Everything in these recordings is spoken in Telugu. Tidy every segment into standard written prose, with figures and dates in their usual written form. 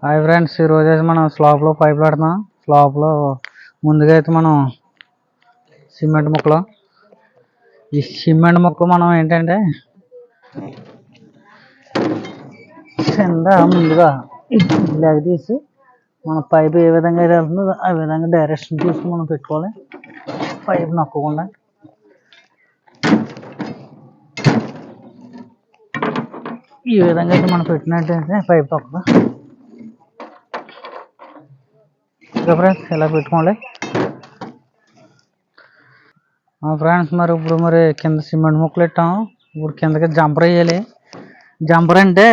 హాయ్ ఫ్రెండ్స్, ఈరోజు అయితే మనం స్లాబ్లో పైప్ పెడుతున్నాం. స్లాబ్లో ముందుగా అయితే మనం సిమెంట్ ముక్కలు మనం ఏంటంటే కింద ముందుగా ఇలాగ తీసి మన పైప్ ఏ విధంగా అయితే వెళ్తుందో ఆ విధంగా డైరెక్షన్ తీసుకుని మనం పెట్టుకోవాలి. పైప్ నొక్కకుండా ఈ విధంగా అయితే మనం పెట్టినట్టయితే పైప్ తొక్కదు. ఫ్రెండ్స్ ఇలా పెట్టుకోండి. ఫ్రెండ్స్ ఇప్పుడు కింద సిమెంట్ ముక్కలు పెట్టాము. ఇప్పుడు కిందకి జంపర్ వేయాలి. జంపర్ అంటే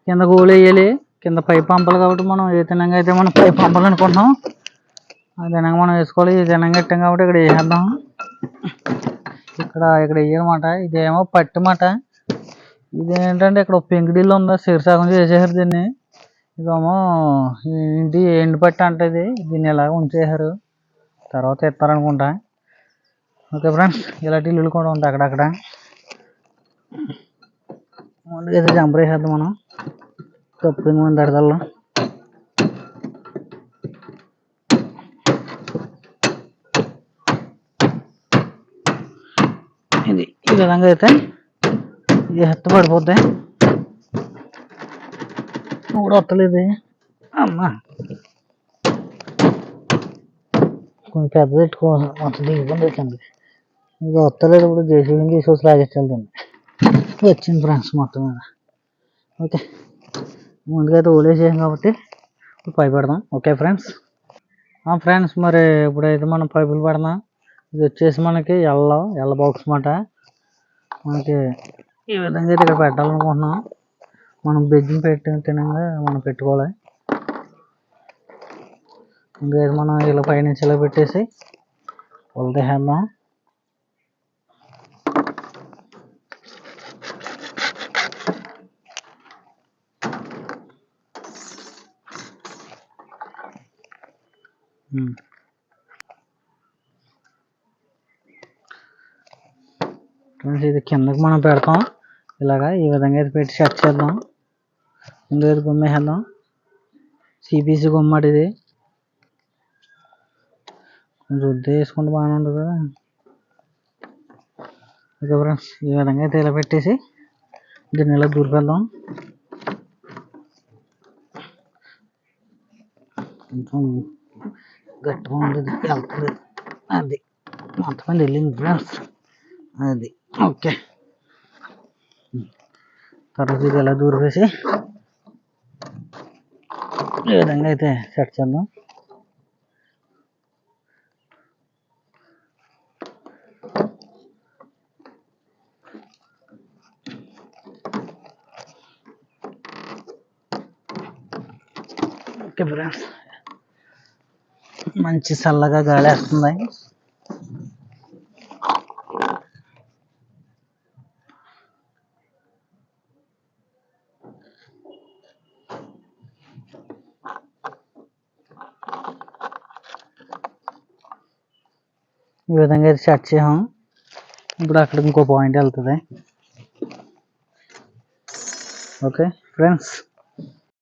కింద గోలు వేయాలి. కింద పైప్ పంపాలి కాబట్టి మనం ఏ తినంగా అయితే మనం పైప్ పంపాలనుకుంటున్నాం ఆ తినంగా మనం వేసుకోవాలి. ఈ తినంగా పెట్టాం కాబట్టి ఇక్కడ వేసేద్దాం. ఇక్కడ వేయాలన్నమాట. ఇదేమో పట్టి మాట. ఇదేంటంటే ఇక్కడ పెంకుడిల్లు ఉందా శీర్షాకం చేసేసారు దీన్ని. ఇదేమో ఇంటి ఎండు పట్టి అంటది. దీన్ని ఇలాగ ఉంచేసారు, తర్వాత ఇస్తారనుకుంటా. ఓకే ఫ్రెండ్స్, ఇలాంటి ఇల్లులు కూడా ఉంటాయి అక్కడక్కడ. ముందుగా అయితే జంపర్ వేసేద్దాం మనం కప్పింగ్ మన దడదల్లో. ఇది ఈ విధంగా అయితే ఇది హెత్త పడిపోద్ది. కూడా వస్తలేదు అమ్మా, కొంచెం పెద్ద పెట్టుకోవాలి. మొత్తం దిగిపోయింది వచ్చింది. ఇది వస్తలేదు. ఇప్పుడు జేసీబీని తీసుకొచ్చి లాగించాలి. వచ్చింది ఫ్రెండ్స్ మొత్తం మీద. ఓకే, ముందుగా అయితే ఓలేసాం కాబట్టి ఇప్పుడు పైప్ పెడదాం. Okay friends. ఫ్రెండ్స్ ఇప్పుడైతే మనం పైపులు పెడదాం. ఇది వచ్చేసి మనకి ఎల్ల బాక్స్ మాట. మనకి ఈ విధంగా అయితే ఇక్కడ పెట్టాలనుకుంటున్నాం. మనం బెజ్జింగ్ తినంగా మనం పెట్టుకోవాలి. ముందుగా మనం ఇలా పైనుంచి ఇలా పెట్టేసి వదిలేద్దాం. ఇది కిందకి మనం పెడతాం. ఇలాగా ఈ విధంగా అయితే పెట్టి సెట్ చేద్దాం. ముందుగా అయితే గుమ్మేసేద్దాం. సిపిసి గుమ్మట ఇది. కొంచెం రుద్ది వేసుకుంటే బాగానే ఉంటుంది కదా. ఓకే ఫ్రెండ్స్, ఈ విధంగా అయితే ఇలా పెట్టేసి దీన్ని ఇలా దూరిపేద్దాం. కొంచెం గట్టిగా ఉండేది వెళ్తుంది. అది మొత్తం వెళ్ళింది ఫ్రెండ్స్. అది ఓకే. తర్వాత ఇది ఎలా దూరిపేసి ఈ విధంగా అయితే సెట్ చేద్దాం. ఓకే ఫ్రెండ్స్, మంచి చల్లగా గాలి వేస్తుంది. ఈ విధంగా అయితే సెట్ చేసాం. ఇప్పుడు అక్కడ ఇంకో పాయింట్ వెళ్తుంది. Okay friends.